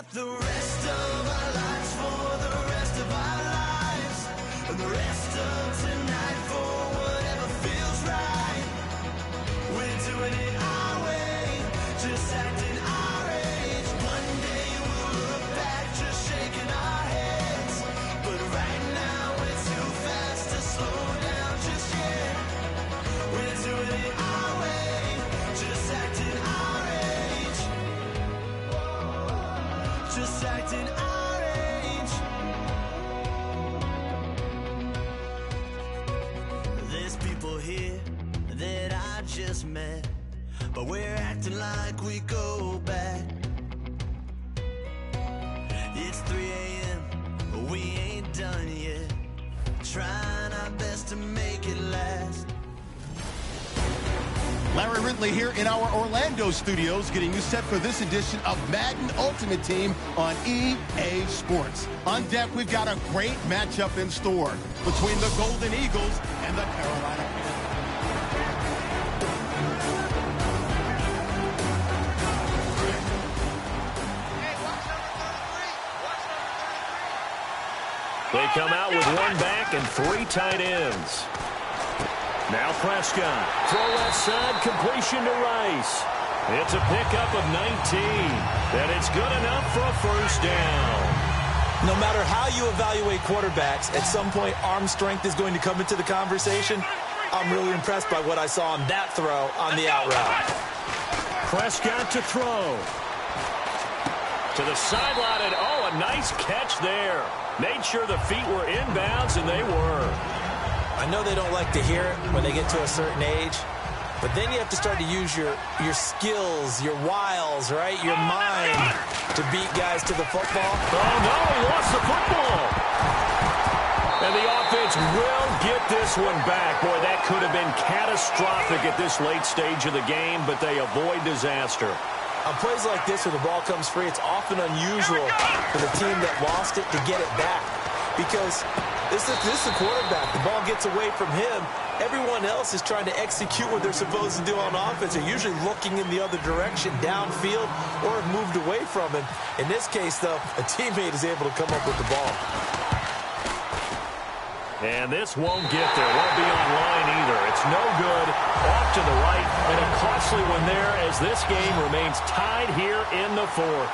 got the rest of our lives for the rest of our lives, and the rest of tonight for whatever feels right. We're doing it our way, just acting our age. One day we'll look back just shaking our heads, but right now we're too fast to slow down just yet. We're doing it our way, just acting our age, just acting our age. There's people here that I just met, but we're acting like we go back. It's 3 a.m., but we ain't done yet, trying our best to make it last. Larry Ridley here in our Orlando studios, getting you set for this edition of Madden Ultimate Team on EA Sports. On deck, we've got a great matchup in store between the Golden Eagles and the Carolina Panthers. They come out with one back and 3 tight ends. Now Prescott, throw left side, completion to Rice. It's a pickup of 19, and it's good enough for a first down. No matter how you evaluate quarterbacks, at some point arm strength is going to come into the conversation. I'm really impressed by what I saw on that throw on the out route. Prescott to throw. To the sideline, and oh, a nice catch there. Made sure the feet were inbounds, and they were. I know they don't like to hear it when they get to a certain age, but then you have to start to use your skills, your wiles, right? Your mind to beat guys to the football. Oh, no, he lost the football. And the offense will get this one back. Boy, that could have been catastrophic at this late stage of the game, but they avoid disaster. On plays like this where the ball comes free, it's often unusual for the team that lost it to get it back, because this is the quarterback. The ball gets away from him. Everyone else is trying to execute what they're supposed to do on offense. They're usually looking in the other direction, downfield, or have moved away from him. In this case, though, a teammate is able to come up with the ball. And this won't get there. Won't be on line either. It's no good. Off to the right, and a costly one there as this game remains tied here in the fourth.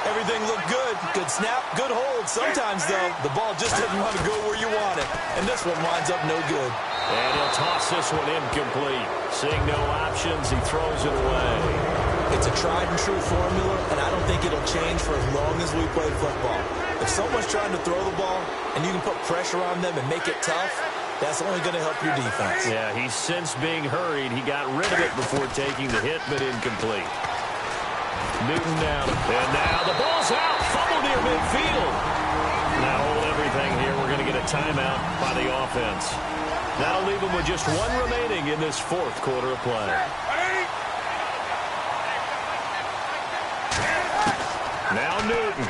Everything looked good. Good snap, good hold. Sometimes, though, the ball just doesn't want to go where you want it. And this one winds up no good. And he'll toss this one incomplete. Seeing no options, he throws it away. It's a tried-and-true formula, and I don't think it'll change for as long as we play football. If someone's trying to throw the ball and you can put pressure on them and make it tough, that's only going to help your defense. Yeah, he's since being hurried. He got rid of it before taking the hit, but incomplete. Newton down, and now the ball's out. Fumble near midfield. Now hold everything here. We're going to get a timeout by the offense. That'll leave them with just one remaining in this fourth quarter of play. Now Newton.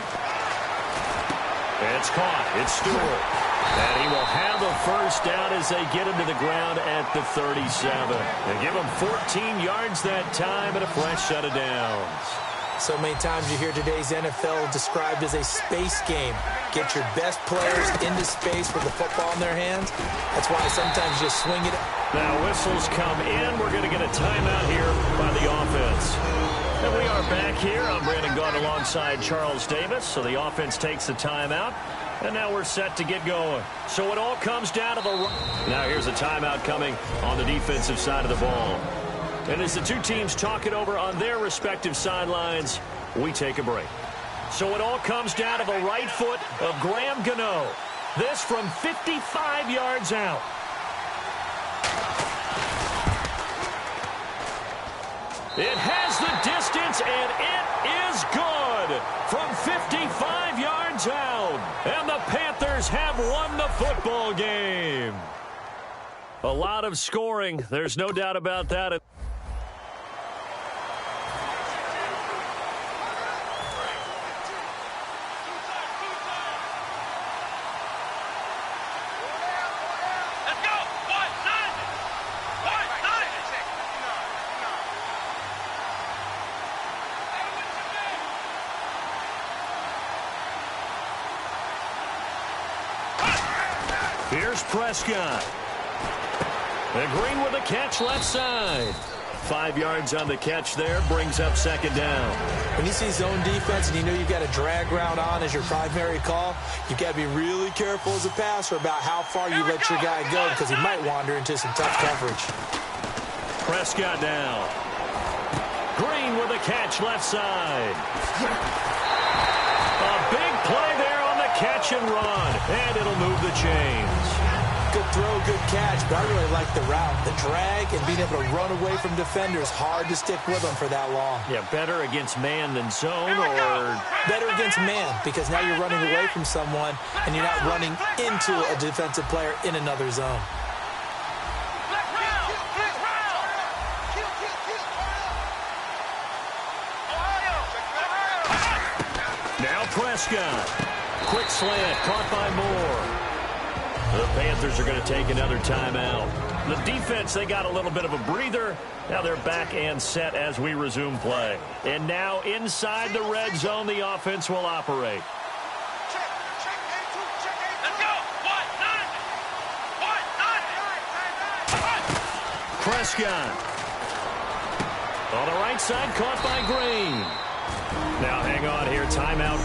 It's caught. It's Stewart. And he will have a first down as they get him to the ground at the 37. They give him 14 yards that time and a fresh set of downs. So many times you hear today's NFL described as a space game. Get your best players into space with the football in their hands. That's why sometimes you just swing it. Now whistles come in. We're going to get a timeout here by the offense. And we are back here. I'm Brandon Gaunt alongside Charles Davis. So the offense takes the timeout. And now we're set to get going. So it all comes down to the... Now here's a timeout coming on the defensive side of the ball. And as the two teams talk it over on their respective sidelines, we take a break. So it all comes down to the right foot of Graham Gano. This from 55 yards out. It has the distance, and it is good from 55 yards out. And the Panthers have won the football game. A lot of scoring. There's no doubt about that. Here's Prescott. And Green with a catch left side. 5 yards on the catch there, brings up second down. When you see zone defense and you know you've got a drag route on as your primary call, you've got to be really careful as a passer about how far you let your guy go because he might wander into some tough coverage. Prescott now. Green with a catch left side. A big play there on the catch and run, and it'll move the chains. Good throw, good catch, but I really like the route. The drag and being able to run away from defenders, hard to stick with them for that long. Yeah, better against man than zone, or better against man, because now you're running away from someone and you're not running into a defensive player in another zone. Now Prescott. Quick slant, caught by Moore. The Panthers are going to take another timeout. The defense, they got a little bit of a breather. Now they're back and set as we resume play. And now inside the red zone, the offense will operate. Let's go. Prescott. On the right side, caught by Green. Now hang on here. Timeout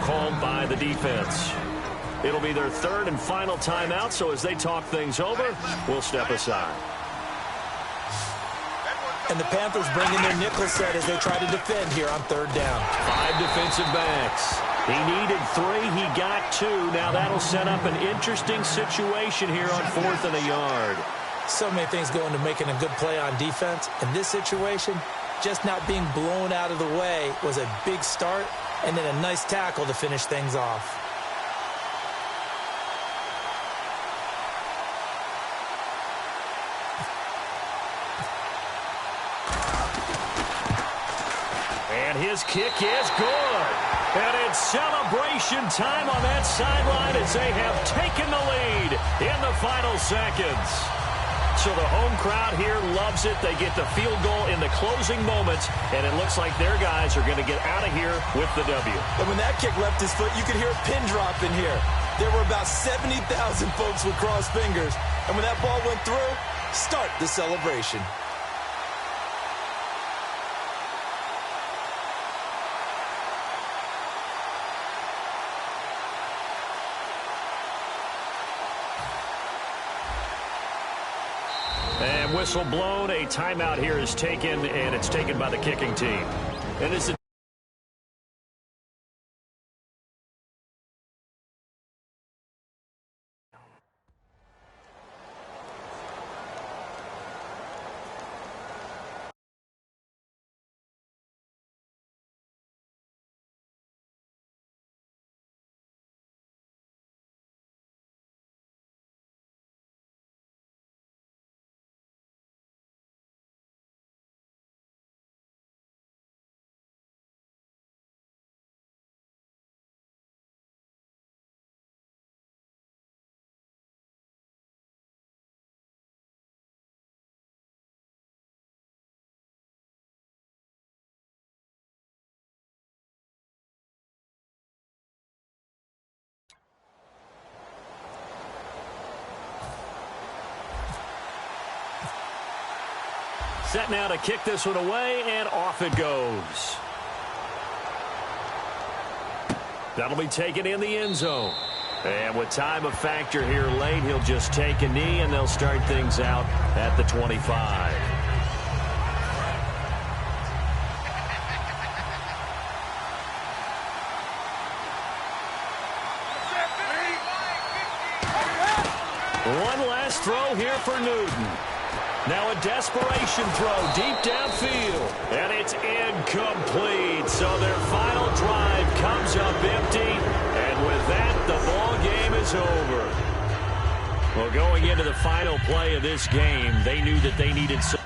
called by the defense. It'll be their third and final timeout, so as they talk things over, we'll step aside. And the Panthers bring in their nickel set as they try to defend here on third down. 5 defensive backs. He needed 3. He got 2. Now that'll set up an interesting situation here on 4th and a yard. So many things go into making a good play on defense. In this situation, just not being blown out of the way was a big start, and then a nice tackle to finish things off. And his kick is good. And it's celebration time on that sideline as they have taken the lead in the final seconds. So the home crowd here loves it. They get the field goal in the closing moments, and it looks like their guys are going to get out of here with the W. And when that kick left his foot, you could hear a pin drop in here. There were about 70,000 folks with crossed fingers. And when that ball went through, start the celebration. And whistle blown. A timeout here is taken, and it's taken by the kicking team. And it's a set now to kick this one away, and off it goes. That'll be taken in the end zone. And with time of factor here late, he'll just take a knee, and they'll start things out at the 25. One last throw here for Newton. Now a desperation throw deep downfield, and it's incomplete. So their final drive comes up empty, and with that, the ball game is over. Well, going into the final play of this game, they knew that they needed some